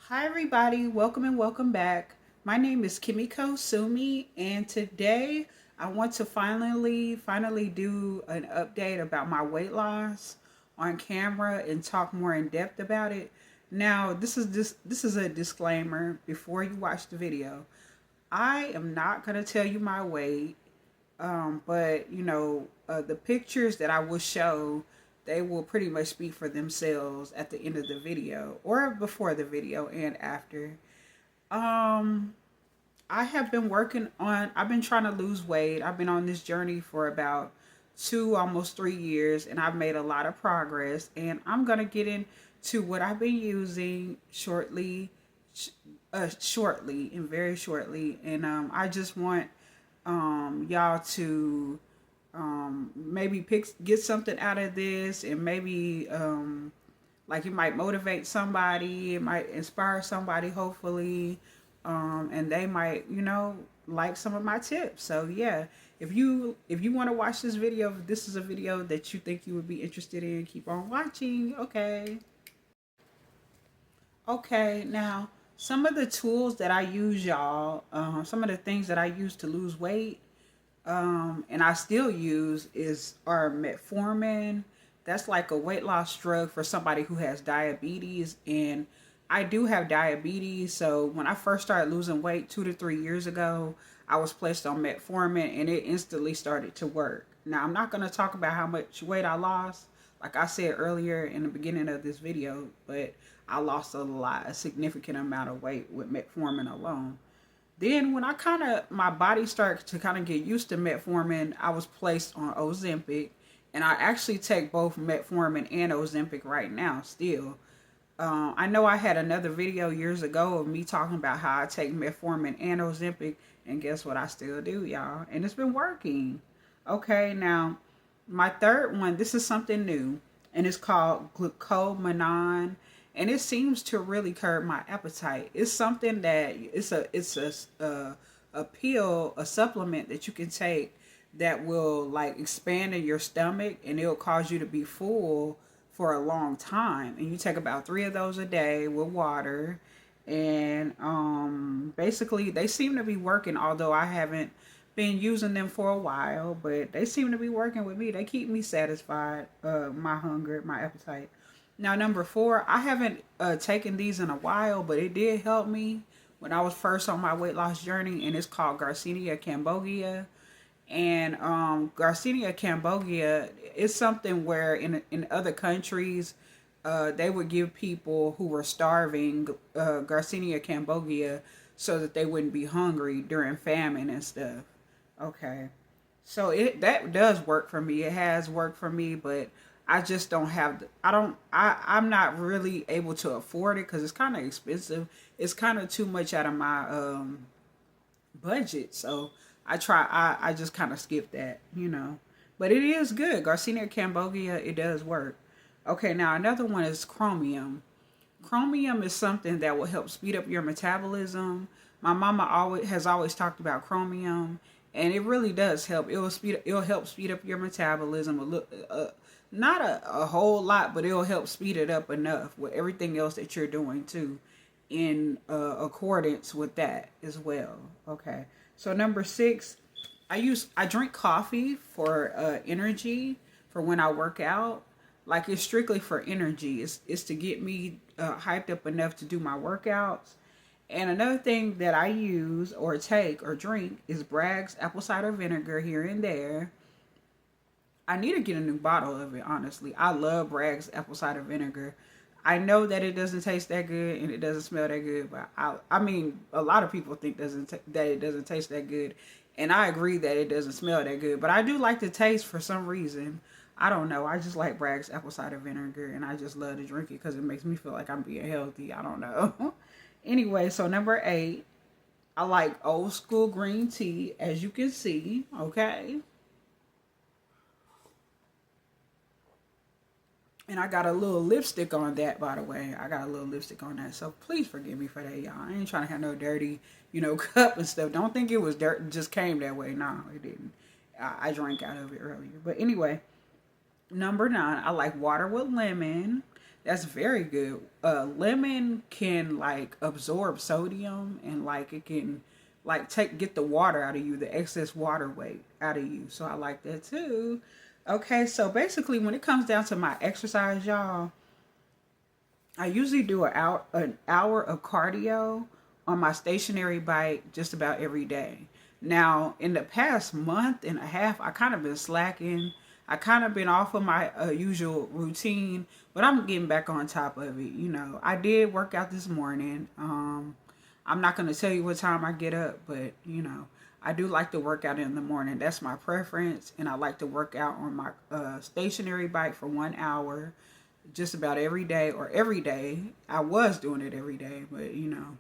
Hi, everybody. Welcome and welcome back. My name is Kimiko Sumi, and today I want to finally do an update about my weight loss on camera and talk more in depth about it. Now, this is a disclaimer before you watch the video. I am not going to tell you my weight, but the pictures that I will show, they will pretty much speak for themselves at the end of the video or before the video and after. Um, I have been I've been trying to lose weight. I've been on this journey for about almost 3 years, and I've made a lot of progress. And I'm gonna get into what I've been using shortly and very shortly. And I just want y'all to maybe get something out of this, and maybe like it might motivate somebody, it might inspire somebody, hopefully, and they might like some of my tips. So yeah, if you want to watch this video, if this is a video that you think you would be interested in, keep on watching. Okay, now some of the tools that I use, y'all, some of the things that I use to lose weight, and I still use are metformin. That's like a weight loss drug for somebody who has diabetes, and I do have diabetes. So when I first started losing weight 2 to 3 years ago, I was placed on metformin, and it instantly started to work. Now I'm not going to talk about how much weight I lost, like I said earlier in the beginning of this video, but I lost a significant amount of weight with metformin alone. Then when my body started to kind of get used to metformin, I was placed on Ozempic, and I actually take both metformin and Ozempic right now still. I know I had another video years ago of me talking about how I take metformin and Ozempic, and guess what? I still do, y'all, and it's been working. Okay, now my third one, this is something new, and it's called glucomannan, and it seems to really curb my appetite. It's something that a pill, a supplement that you can take that will like expand in your stomach, and it'll cause you to be full for a long time. And you take about 3 of those a day with water, and basically they seem to be working. Although I haven't been using them for a while, but they seem to be working with me. They keep me satisfied, my hunger, my appetite. Now, number four, I haven't taken these in a while, but it did help me when I was first on my weight loss journey, and it's called Garcinia cambogia. And Garcinia cambogia is something where in other countries, they would give people who were starving Garcinia cambogia so that they wouldn't be hungry during famine and stuff. Okay. So that does work for me. It has worked for me, but I just don't have I'm not really able to afford it cuz it's kind of expensive. It's kind of too much out of my budget. So I just kind of skip that. But it is good. Garcinia cambogia, it does work. Okay, now another one is chromium. Chromium is something that will help speed up your metabolism. My mama always talked about chromium, and it really does help. It'll help speed up your metabolism not a whole lot, but it'll help speed it up enough with everything else that you're doing too, in accordance with that as well. Okay, so number six, I drink coffee for energy for when I work out. Like it's strictly for energy. It's to get me hyped up enough to do my workouts. And another thing that I use or take or drink is Bragg's apple cider vinegar here and there. I need to get a new bottle of it, honestly. I love Bragg's apple cider vinegar. I know that it doesn't taste that good and it doesn't smell that good, but I mean, a lot of people think that it doesn't taste that good, and I agree that it doesn't smell that good. But I do like the taste for some reason. I don't know. I just like Bragg's apple cider vinegar, and I just love to drink it because it makes me feel like I'm being healthy. I don't know. Anyway, so number eight, I like old school green tea, as you can see. Okay. And I got a little lipstick on that, by the way. I got a little lipstick on that. So please forgive me for that, y'all. I ain't trying to have no dirty, cup and stuff. Don't think it was dirt. It just came that way. No, it didn't. I drank out of it earlier. But anyway, number nine, I like water with lemon. That's very good. Lemon can like absorb sodium, and like it can like get the water out of you, the excess water weight out of you. So I like that too. Okay, so basically when it comes down to my exercise, y'all, I usually do an hour of cardio on my stationary bike just about every day. Now, in the past month and a half, I kind of been slacking. I kind of been off of my usual routine, but I'm getting back on top of it. You know, I did work out this morning. I'm not going to tell you what time I get up, but you know, I do like to work out in the morning. That's my preference, and I like to work out on my stationary bike for 1 hour just about every day, or every day. I was doing it every day, but you know,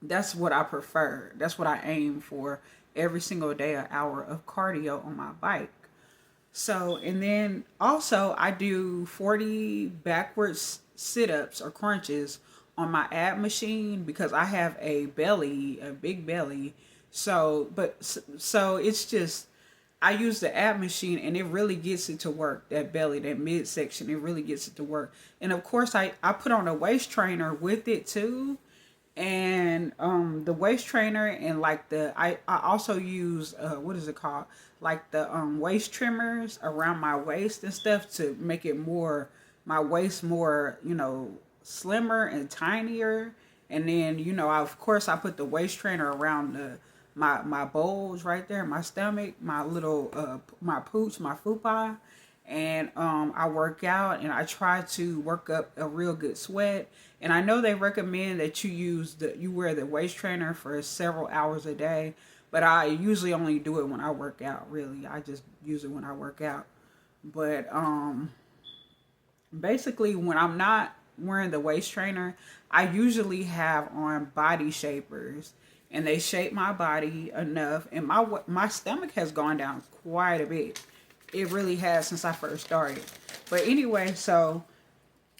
that's what I prefer. That's what I aim for every single day, an hour of cardio on my bike. So, and then also I do 40 backwards sit-ups or crunches on my ab machine because I have a belly, a big belly. So it's just, I use the ab machine and it really gets it to work. That belly, that midsection, it really gets it to work. And of course I put on a waist trainer with it too. And the waist trainer, and like I also use what is it called, like the waist trimmers around my waist and stuff to make it more, my waist more, you know, slimmer and tinier. And then, you know, of course I put the waist trainer around my bulge right there, my stomach, my little my pooch, my fupa. And I work out and I try to work up a real good sweat. And I know they recommend that you wear the waist trainer for several hours a day, but I usually only do it when I work out. Really, I just use it when I work out. But basically, when I'm not wearing the waist trainer, I usually have on body shapers, and they shape my body enough, and my stomach has gone down quite a bit. It really has since I first started. But anyway, so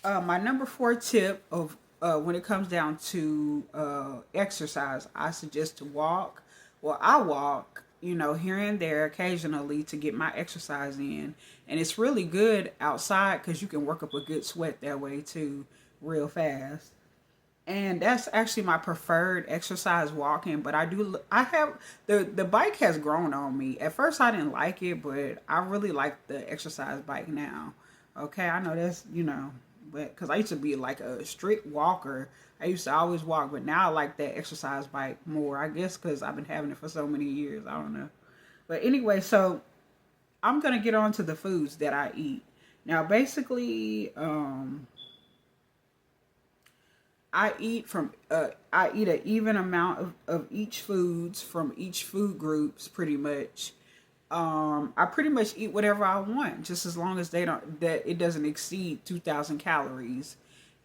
my number 4 tip of when it comes down to exercise, I suggest to walk. Well, I walk, you know, here and there occasionally to get my exercise in. And it's really good outside because you can work up a good sweat that way too, real fast. And that's actually my preferred exercise, walking. But I have, the bike has grown on me. At first I didn't like it, but I really like the exercise bike now. Okay, I know that's, you know, but because I used to be like a strict walker. I used to always walk, but now I like that exercise bike more. I guess because I've been having it for so many years. I don't know. But anyway, so I'm going to get on to the foods that I eat. Now, basically, I eat an even amount of each foods from each food groups pretty much. I pretty much eat whatever I want, just as long as that it doesn't exceed 2,000 calories.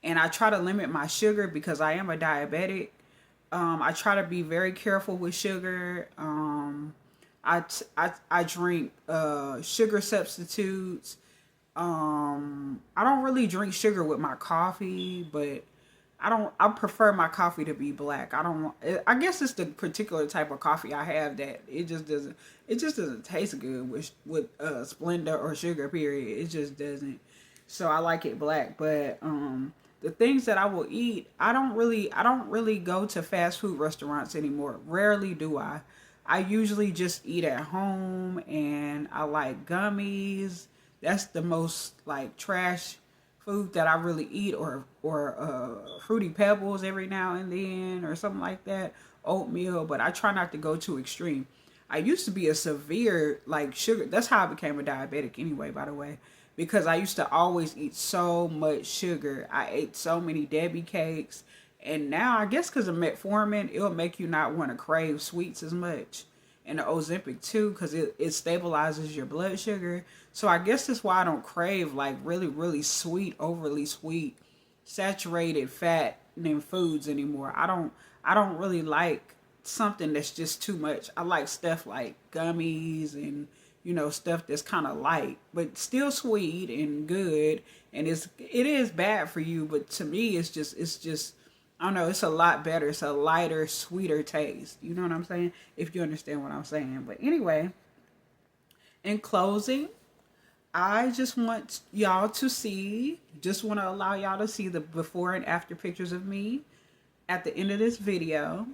And I try to limit my sugar because I am a diabetic. I try to be very careful with sugar. I drink sugar substitutes. I don't really drink sugar with my coffee, but I prefer my coffee to be black. I guess it's the particular type of coffee I have that it just doesn't taste good with Splenda or sugar, period. It just doesn't. So I like it black. But the things that I will eat, I don't really go to fast food restaurants anymore. Rarely do I. I usually just eat at home, and I like gummies. That's the most like trash food that I really eat, or Fruity Pebbles every now and then, or something like that, oatmeal. But I try not to go too extreme. I used to be a severe like sugar. That's how I became a diabetic anyway, by the way, because I used to always eat so much sugar. I ate so many Debbie cakes, and now I guess because of metformin, it'll make you not want to crave sweets as much. And the Ozempic too, because it stabilizes your blood sugar. So I guess that's why I don't crave like really, really sweet, overly sweet, saturated fat and foods anymore. I don't really like something that's just too much. I like stuff like gummies and, you know, stuff that's kind of light, but still sweet and good. And it is bad for you, but to me, it's just, I don't know, it's a lot better. It's a lighter, sweeter taste. You know what I'm saying? If you understand what I'm saying. But anyway, in closing, I just want y'all to see, just want to allow y'all to see the before and after pictures of me at the end of this video.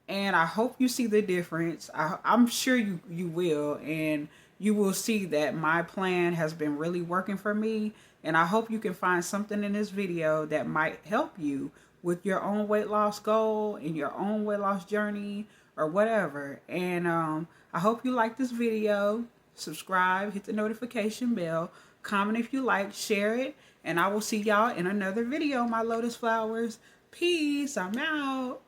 And I hope you see the difference. I'm sure you will, and you will see that my plan has been really working for me. And I hope you can find something in this video that might help you with your own weight loss goal and your own weight loss journey or whatever. And I hope you like this video. Subscribe, hit the notification bell, comment if you like, share it, and I will see y'all in another video, my lotus flowers. Peace. I'm out.